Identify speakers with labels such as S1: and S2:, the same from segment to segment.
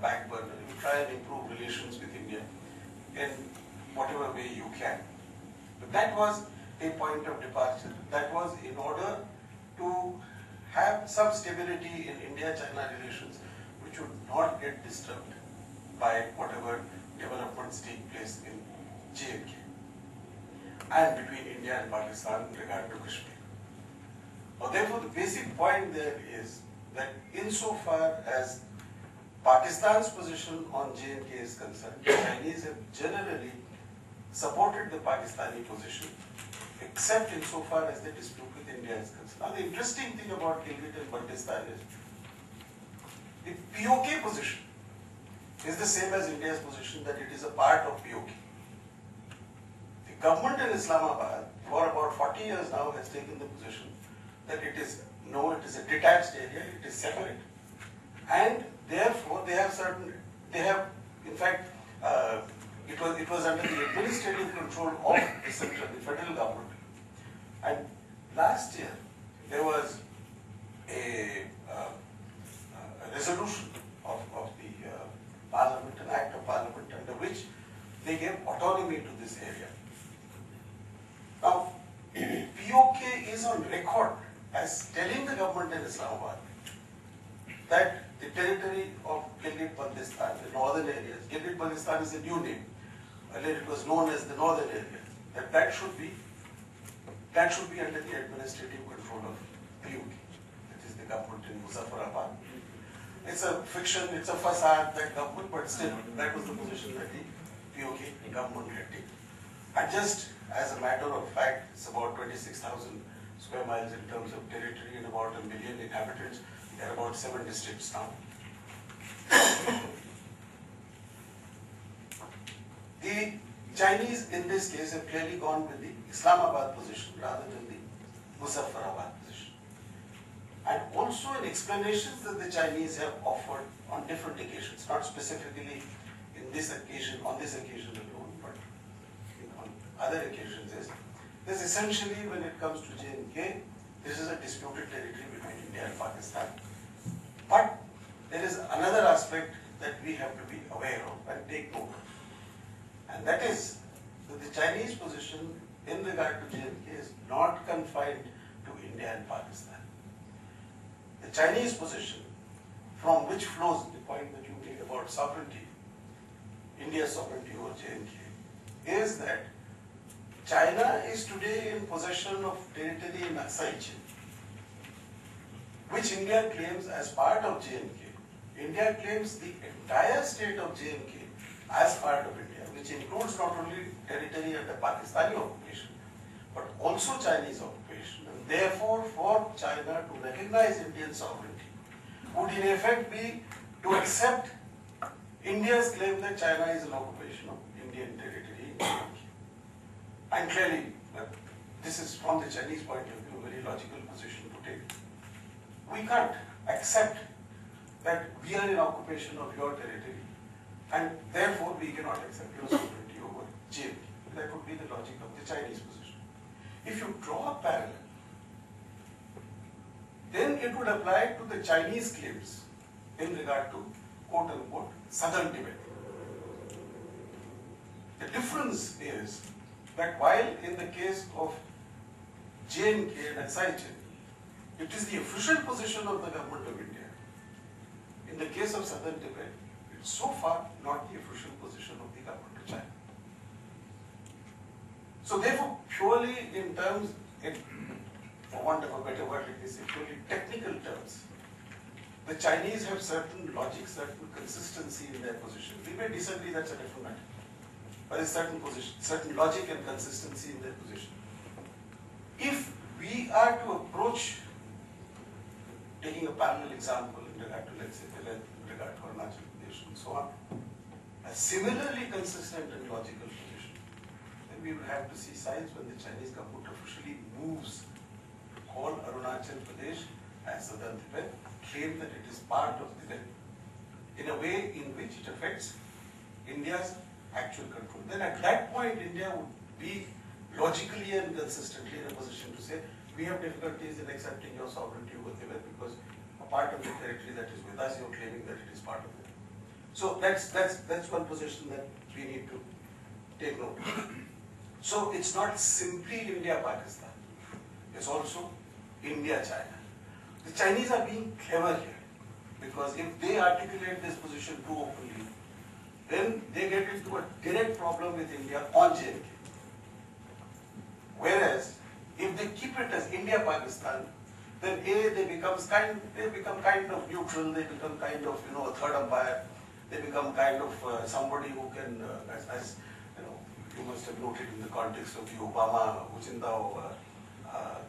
S1: back burner. You try and improve relations with India in whatever way you can. But that was a point of departure. That was in order to have some stability in India-China relations, which would not get disturbed by whatever developments take place in J&K and between India and Pakistan in regard to Kashmir. Now, therefore, the basic point there is that insofar as Pakistan's position on J&K is concerned, the Chinese have generally supported the Pakistani position, except insofar as the dispute with India is concerned. Now, the interesting thing about Gilgit and Baltistan is the POK position is the same as India's position, that it is a part of POK. The government in Islamabad for about 40 years now has taken the position that it is a detached area, it is separate, and therefore they have in fact it was under the administrative control of the federal government. And last year there was a resolution of the Parliament, an act of Parliament, under which they gave autonomy to this area. Now, POK is on record as telling the government in Islamabad that the territory of Gilgit-Baltistan, the northern areas, Gilgit-Baltistan is a new name. Earlier it was known as the northern area. That should be under the administrative control of POK, that is the government in Muzaffarabad. It's a fiction, it's a facade, that government, but still that was the position that the POK government had taken. And just as a matter of fact, it's about 26,000 square miles in terms of territory and about 1 million inhabitants. There are about 7 districts now. The Chinese in this case have clearly gone with the Islamabad position rather than the Muzaffarabad position. And also in explanations that the Chinese have offered on different occasions, not specifically in this occasion, on this occasion alone, but on other occasions, is essentially, when it comes to J&K, this is a disputed territory between India and Pakistan. But there is another aspect that we have to be aware of and take note of. And that is that the Chinese position in regard to J&K is not confined to India and Pakistan. The Chinese position, from which flows the point that you made about sovereignty, India's sovereignty over J&K, is that China is today in possession of territory in Aksai Chin, which India claims as part of J&K. India claims the entire state of J&K as part of India, which includes not only territory under Pakistani occupation, but also Chinese occupation. And therefore, for China to recognize Indian sovereignty would in effect be to accept India's claim that China is an occupation of Indian territory in J&K. And clearly, this is from the Chinese point of view a very logical position to take. We can't accept that we are in occupation of your territory, and therefore we cannot accept your sovereignty over J&K. That would be the logic of the Chinese position. If you draw a parallel, then it would apply to the Chinese claims in regard to quote-unquote southern Tibet. The difference is that while in the case of J&K and Aksai Chin, it is the official position of the government of India. In the case of southern Tibet, it's so far not the official position of the government of China. So therefore, purely in terms, for want of a better word, let me say, purely technical terms, the Chinese have certain logic, certain consistency in their position. We may disagree, that's a different matter. But there's certain logic and consistency in their position. If we are to approach, taking a parallel example in regard to, let's say, in regard to Arunachal Pradesh and so on, a similarly consistent and logical position, then we will have to see signs when the Chinese government officially moves to call Arunachal Pradesh as Southern Tibet, claim that it is part of Tibet, in a way in which it affects India's actual control. Then at that point, India would be logically and consistently in a position to say, we have difficulties in accepting your sovereignty over Tibet because a part of the territory that is with us, you're claiming that it is part of it. So that's one position that we need to take note of. So it's not simply India-Pakistan. It's also India-China. The Chinese are being clever here, because if they articulate this position too openly, then they get into a direct problem with India on J&K. Whereas, if they keep it as India-Pakistan, then they become kind of neutral, they become kind of, a third umpire, they become kind of somebody who can, as you must have noted in the context of the Obama Uchindao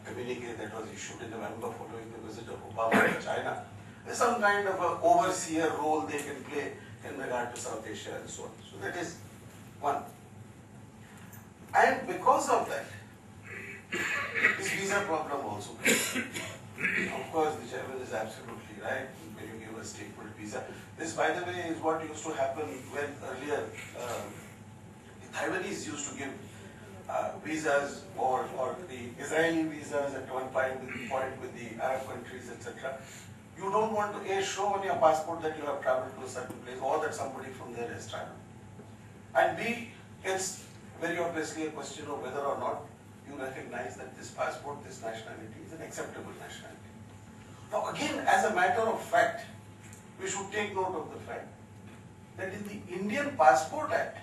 S1: communique that was issued in November following the visit of Obama to China. There's some kind of an overseer role they can play in regard to South Asia and so on. So that is one. And because of that, this visa problem also comes. Of course, the chairman is absolutely right when you give a statement visa. This, by the way, is what used to happen when earlier the Taiwanese used to give visas or the Israeli visas at one point with the Arab countries, etc. You don't want to show on your passport that you have traveled to a certain place or that somebody from there has traveled. And B, it's very obviously a question of whether or not you recognize that this passport, this nationality is an acceptable nationality. Now again, as a matter of fact, we should take note of the fact that in the Indian Passport Act,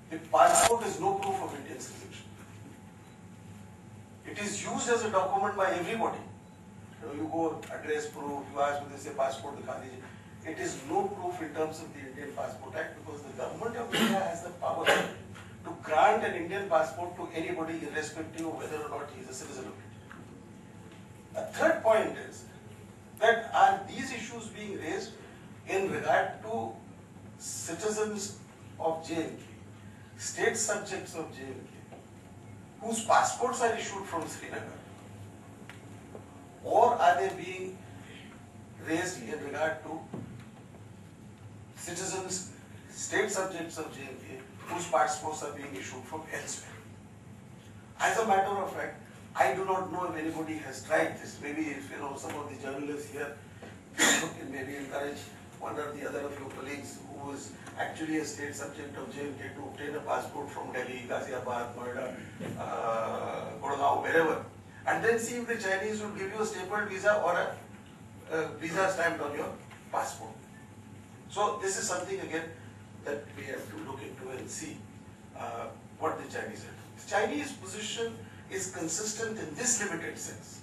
S1: the passport is no proof of Indian citizenship. It is used as a document by everybody. You go address proof, you ask whether it's a passport, it is no proof in terms of the Indian Passport Act, because the government of India has the power to grant an Indian passport to anybody irrespective of whether or not he is a citizen of India. A third point is that are these issues being raised in regard to citizens of J&K, state subjects of J&K, whose passports are issued from Srinagar? Or are they being raised in regard to citizens, state subjects of J&K, whose passports are being issued from elsewhere? As a matter of fact, I do not know if anybody has tried this. Maybe if some of the journalists here can maybe encourage one or the other of your colleagues who is actually a state subject of J&K to obtain a passport from Delhi, Ghaziabad, Noida, Gurgaon, wherever, and then see if the Chinese will give you a stapled visa or a visa stamped on your passport. So this is something again that we have to look into and see what the Chinese are doing. The Chinese position is consistent in this limited sense,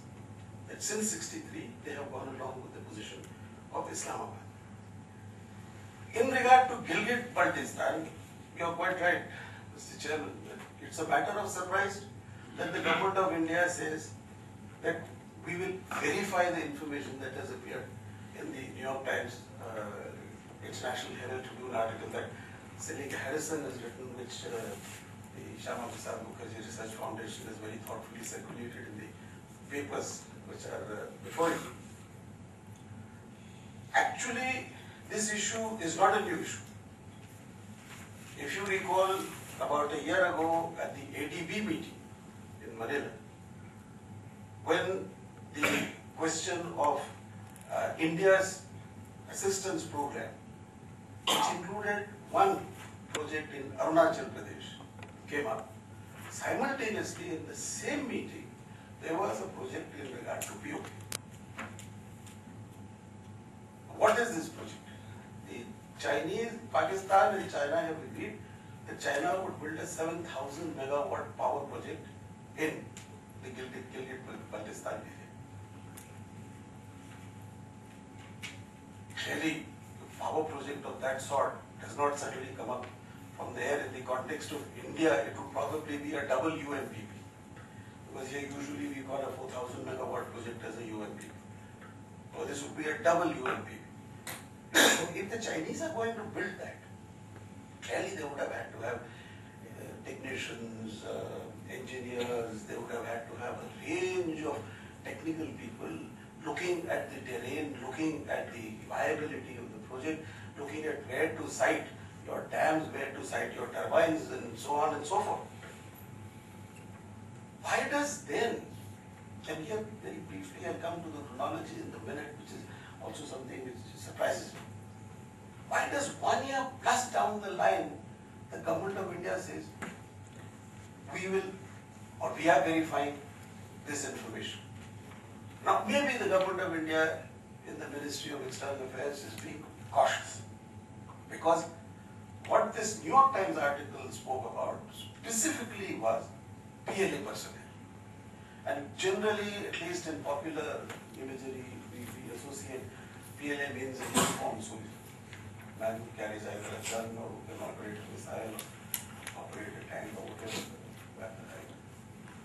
S1: that since '63 they have gone along with the position of Islamabad. In regard to Gilgit-Baltistan, you are quite right, Mr. Chairman. It's a matter of surprise that the government of India says that we will verify the information that has appeared in the New York Times International Herald Tribune article that Seneca Harrison has written, which the Shama Prasad Mukherjee Research Foundation has very thoughtfully circulated in the papers which are before you. Actually, this issue is not a new issue. If you recall, about a year ago at the ADB meeting in Manila, when the question of India's assistance program, which included one project in Arunachal Pradesh, came up, simultaneously in the same meeting, there was a project in regard to POK. What is this project? The Chinese, Pakistan and China have agreed that China would build a 7,000 megawatt power project in the Gilgit-Baltistan area. Clearly, a power project of that sort does not suddenly come up from there. In the context of India, it would probably be a double UMPP. Because here usually we call a 4,000 megawatt project as a UMPP. So this would be a double UMPP. So if the Chinese are going to build that, clearly they would have had to have technicians, engineers, they would have had to have a range of technical people looking at the terrain, looking at the viability of the project, looking at where to site your dams, where to site your turbines, and so on and so forth. Why does then, and here very briefly I'll come to the chronology in the minute, which is also something which surprises me. 1 year plus down the line, the government of India says, we will, or we are verifying this information. Now, maybe the government of India in the Ministry of External Affairs is being cautious, because what this New York Times article spoke about specifically was PLA personnel. And generally, at least in popular imagery, we associate PLA means a uniformed soldier. Man who carries either a gun or who can operate a missile or operate a tank or whatever weapon.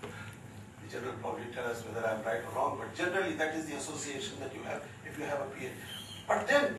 S1: The general probably tell us whether I'm right or wrong, but generally that is the association that you have if you have a PLA. But then